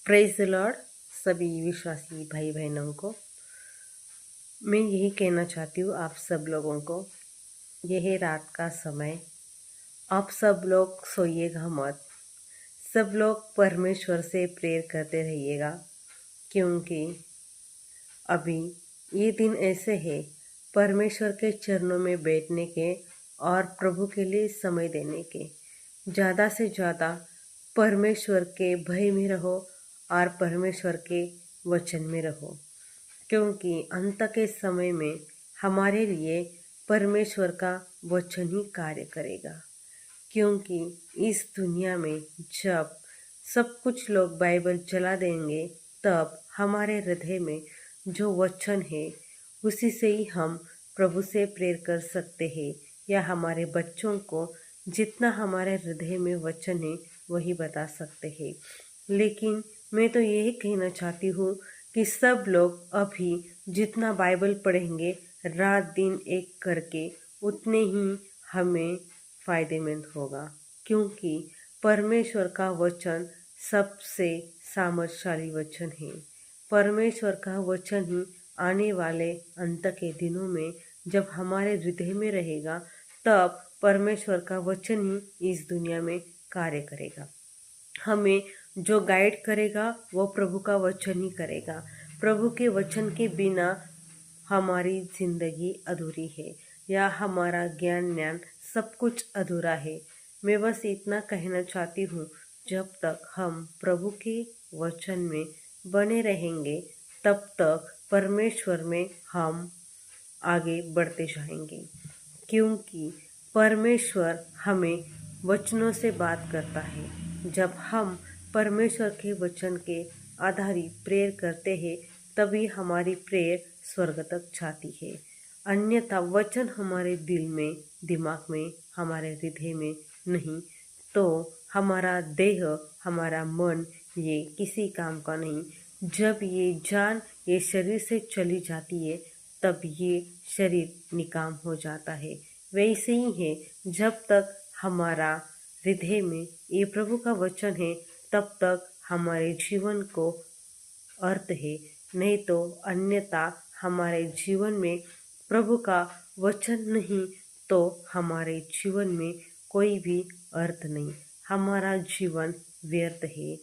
Praise the Lord. सभी विश्वासी भाई बहनों को मैं यही कहना चाहती हूँ, आप सब लोगों को, यह है रात का समय। आप सब लोग सोइएगा मत। सब लोग परमेश्वर से प्रेयर करते रहिएगा, क्योंकि अभी ये दिन ऐसे है परमेश्वर के चरणों में बैठने के और प्रभु के लिए समय देने के। ज़्यादा से ज़्यादा परमेश्वर के भय में रहो और परमेश्वर के वचन में रहो, क्योंकि अंत के समय में हमारे लिए परमेश्वर का वचन ही कार्य करेगा। क्योंकि इस दुनिया में जब सब कुछ लोग बाइबल चला देंगे, तब हमारे हृदय में जो वचन है उसी से ही हम प्रभु से प्रेयर कर सकते हैं, या हमारे बच्चों को जितना हमारे हृदय में वचन है वही बता सकते हैं। लेकिन मैं तो यही कहना चाहती हूँ कि सब लोग अभी जितना बाइबल पढ़ेंगे रात दिन एक करके, उतने ही हमें फायदेमंद होगा। क्योंकि परमेश्वर का वचन सबसे सामर्थशाली वचन है। परमेश्वर का वचन ही आने वाले अंत के दिनों में जब हमारे हृदय में रहेगा, तब परमेश्वर का वचन ही इस दुनिया में कार्य करेगा। हमें जो गाइड करेगा वो प्रभु का वचन ही करेगा। प्रभु के वचन के बिना हमारी जिंदगी अधूरी है, या हमारा ज्ञान सब कुछ अधूरा है। मैं बस इतना कहना चाहती हूँ, जब तक हम प्रभु के वचन में बने रहेंगे तब तक परमेश्वर में हम आगे बढ़ते जाएंगे। क्योंकि परमेश्वर हमें वचनों से बात करता है। जब हम परमेश्वर के वचन के आधारित प्रेयर करते हैं, तभी हमारी प्रेयर स्वर्ग तक जाती है। अन्यथा वचन हमारे दिल में, दिमाग में, हमारे हृदय में नहीं, तो हमारा देह, हमारा मन ये किसी काम का नहीं। जब ये जान ये शरीर से चली जाती है, तब ये शरीर निकाम हो जाता है। वैसे ही है, जब तक हमारा हृदय में ये प्रभु का वचन है, तब तक हमारे जीवन को अर्थ है। नहीं तो अन्यथा हमारे जीवन में प्रभु का वचन नहीं, तो हमारे जीवन में कोई भी अर्थ नहीं। हमारा जीवन व्यर्थ है।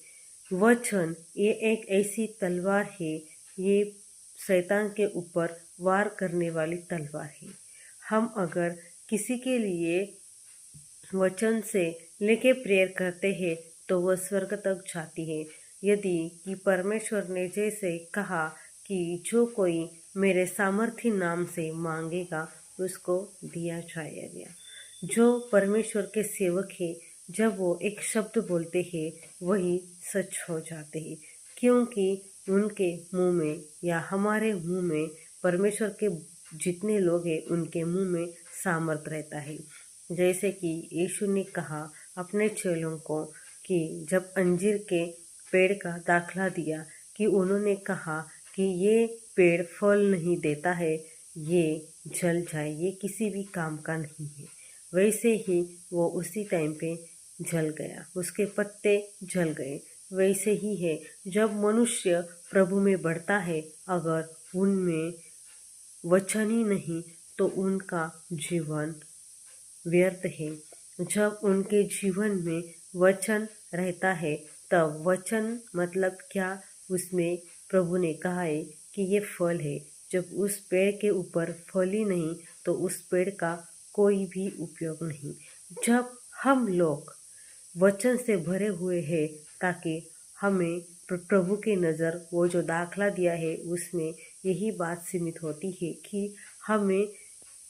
वचन ये एक ऐसी तलवार है, ये शैतान के ऊपर वार करने वाली तलवार है। हम अगर किसी के लिए वचन से लेके प्रेयर करते हैं तो वह स्वर्ग तक जाती है। यदि कि परमेश्वर ने जैसे कहा कि जो कोई मेरे सामर्थ्य नाम से मांगेगा उसको दिया जाएगा। जो परमेश्वर के सेवक है, जब वो एक शब्द बोलते हैं वही सच हो जाते हैं। क्योंकि उनके मुंह में या हमारे मुंह में, परमेश्वर के जितने लोग हैं उनके मुंह में सामर्थ रहता है। जैसे कि यीशु ने कहा अपने चेलों को कि जब अंजीर के पेड़ का दाखला दिया, कि उन्होंने कहा कि ये पेड़ फल नहीं देता है, ये जल जाए, ये किसी भी काम का नहीं है। वैसे ही वो उसी टाइम पे जल गया, उसके पत्ते जल गए। वैसे ही है, जब मनुष्य प्रभु में बढ़ता है, अगर उनमें वचन ही नहीं तो उनका जीवन व्यर्थ है। जब उनके जीवन में वचन रहता है, तब वचन मतलब क्या, उसमें प्रभु ने कहा है कि ये फल है। जब उस पेड़ के ऊपर फल ही नहीं, तो उस पेड़ का कोई भी उपयोग नहीं। जब हम लोग वचन से भरे हुए हैं, ताकि हमें प्रभु की नज़र, वो जो दाखला दिया है उसमें यही बात सीमित होती है कि हमें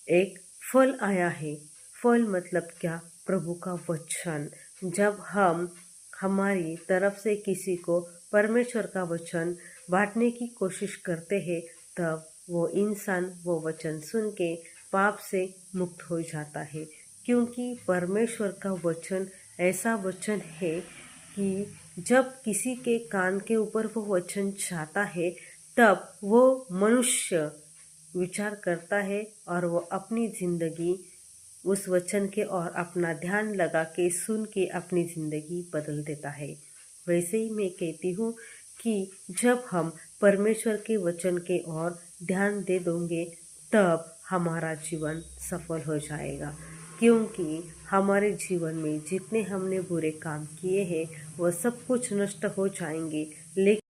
एक फल आया है। फल मतलब क्या, प्रभु का वचन। जब हम हमारी तरफ से किसी को परमेश्वर का वचन बांटने की कोशिश करते हैं, तब वो इंसान वो वचन सुन के पाप से मुक्त हो जाता है। क्योंकि परमेश्वर का वचन ऐसा वचन है कि जब किसी के कान के ऊपर वो वचन जाता है, तब वो मनुष्य विचार करता है और वो अपनी जिंदगी उस वचन के और अपना ध्यान लगा के सुन के अपनी जिंदगी बदल देता है। वैसे ही मैं कहती हूँ कि जब हम परमेश्वर के वचन के ओर ध्यान दे देंगे तब हमारा जीवन सफल हो जाएगा, क्योंकि हमारे जीवन में जितने हमने बुरे काम किए हैं वह सब कुछ नष्ट हो जाएंगे, लेकिन